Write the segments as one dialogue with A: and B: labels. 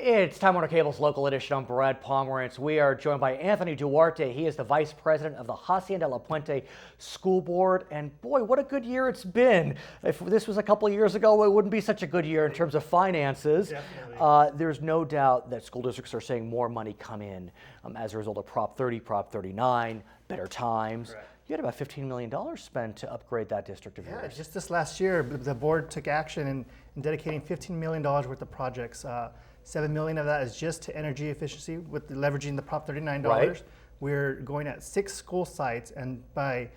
A: It's Time Warner Cable's local edition. I'm Brad Pomerance. We are joined by Anthony Duarte. He is the vice president of the Hacienda-La Puente School Board. And boy, what a good year it's been. If this was a couple of years ago, it wouldn't be such a good year in terms of finances. There's no doubt that school districts are seeing more money come in as a result of Prop 30, Prop 39, better times.
B: Correct.
A: You had about $15 million spent to upgrade that district of yours.
B: Just this last year, the board took action in dedicating $15 million worth of projects. $7 million of that is just to energy efficiency with leveraging the Prop 39 dollars.
A: Right.
B: We're going at 6 school sites, and by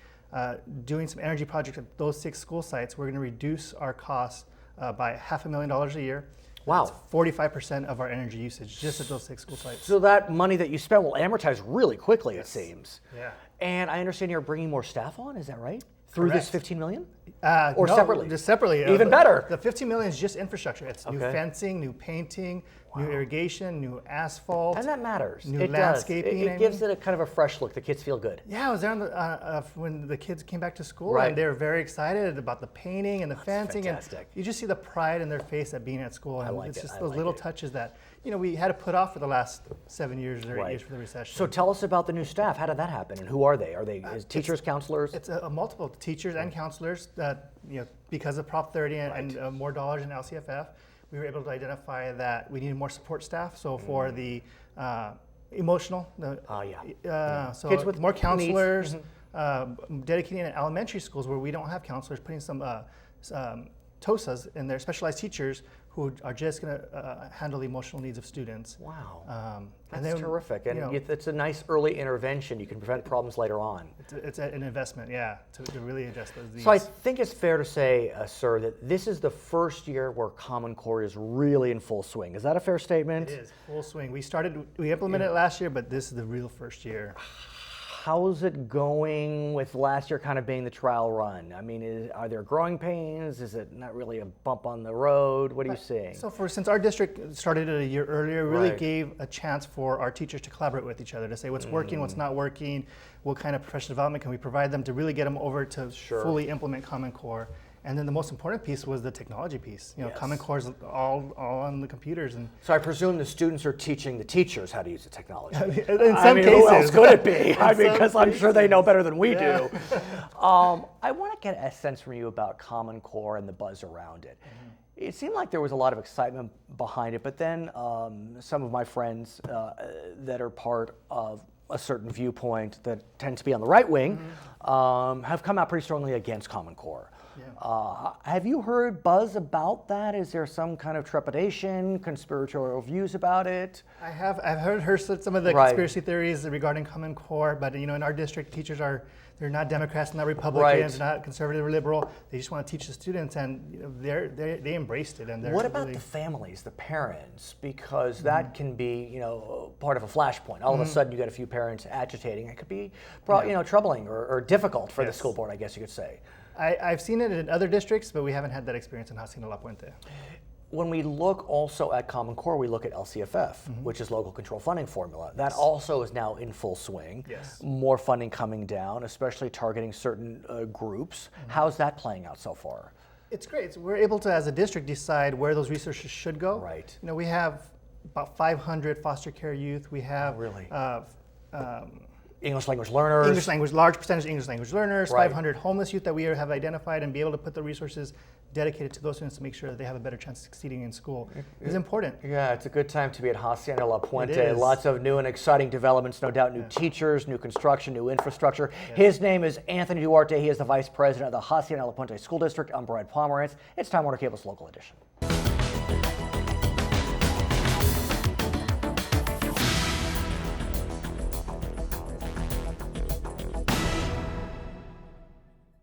B: doing some energy projects at those 6 school sites, we're going to reduce our costs by $500,000 a year.
A: Wow.
B: That's 45% of our energy usage just at those 6 school sites.
A: So that money that you spent will amortize really quickly, it seems.
B: Yeah.
A: And I understand you're bringing more staff on, is that right? Through this
B: Correct.
A: $15 million?
B: No,
A: separately?
B: Just separately.
A: Even better.
B: The $15 million is just infrastructure. It's new fencing, new painting, new irrigation, new asphalt.
A: And that matters.
B: New
A: It
B: landscaping.
A: does. It gives it a kind of a fresh look. The kids feel good.
B: Yeah, I was there on when the kids came back to school,
A: Right.
B: and they were very excited about the painting and the fencing.
A: fantastic.
B: And you just see the pride in their face at being at school. And
A: like
B: it's
A: it.
B: just
A: I
B: those
A: like
B: little
A: it.
B: touches that we had to put off for the last 7 years or 8 years for the recession.
A: So tell us about the new staff. How did that happen? And who are they? Are they teachers, counselors?
B: It's a multiple teachers and counselors that, because of Prop 30 and more dollars in LCFF, we were able to identify that we needed more support staff. So for the emotional, so
A: Kids with
B: more
A: needs.
B: counselors, dedicating in elementary schools where we don't have counselors, putting some TOSAs in there, specialized teachers who are just going to handle the emotional needs of students.
A: Wow.
B: And
A: That's
B: then,
A: terrific. And it's a nice early intervention. You can prevent problems later on.
B: it's an investment, to really address those needs.
A: So I think it's fair to say, sir, that this is the first year where Common Core is really in full swing. Is that a fair statement?
B: It is full swing. We implemented it last year, but this is the real first year.
A: How's it going with last year kind of being the trial run? I mean, are there growing pains? Is it not really a bump on the road? What are you seeing?
B: So since our district started it a year earlier, it really
A: Right.
B: gave a chance for our teachers to collaborate with each other, to say what's working, what's not working, what kind of professional development can we provide them to really get them over to fully implement Common Core. And then the most important piece was the technology piece. Common Core is all on the computers. And
A: So I presume the students are teaching the teachers how to use the technology.
B: in some cases.
A: Who else could it be? Because I'm sure they know better than we do. I want to get a sense from you about Common Core and the buzz around it. It seemed like there was a lot of excitement behind it, but then some of my friends that are part of a certain viewpoint that tend to be on the right wing have come out pretty strongly against Common Core. Have you heard buzz about that? Is there some kind of trepidation, conspiratorial views about it?
B: I've heard some of the conspiracy theories regarding Common Core, but in our district, teachers they're not Democrats, not Republicans, not conservative or liberal. They just want to teach the students, and they embraced it. And
A: what about the families, the parents? Because that can be part of a flashpoint. All of a sudden, you get a few parents agitating. It could be troubling or difficult for the school board, I guess you could say.
B: I've seen it in other districts, but we haven't had that experience in Hacienda-La Puente.
A: When we look also at Common Core, we look at LCFF, which is local control funding formula. That also is now in full swing.
B: Yes.
A: More funding coming down, especially targeting certain groups. How's that playing out so far?
B: It's great. So we're able to, as a district, decide where those resources should go.
A: Right.
B: We have about 500 foster care youth. We have
A: English language learners.
B: Large percentage of English language learners,
A: Right.
B: 500 homeless youth that we have identified, and be able to put the resources dedicated to those students to make sure that they have a better chance of succeeding in school is important.
A: Yeah, it's a good time to be at Hacienda-La Puente.
B: It is.
A: Lots of new and exciting developments, no doubt, new teachers, new construction, new infrastructure. His name is Anthony Duarte. He is the Vice President of the Hacienda-La Puente School District. I'm Brad Pomerance. It's Time Warner Cable's local edition.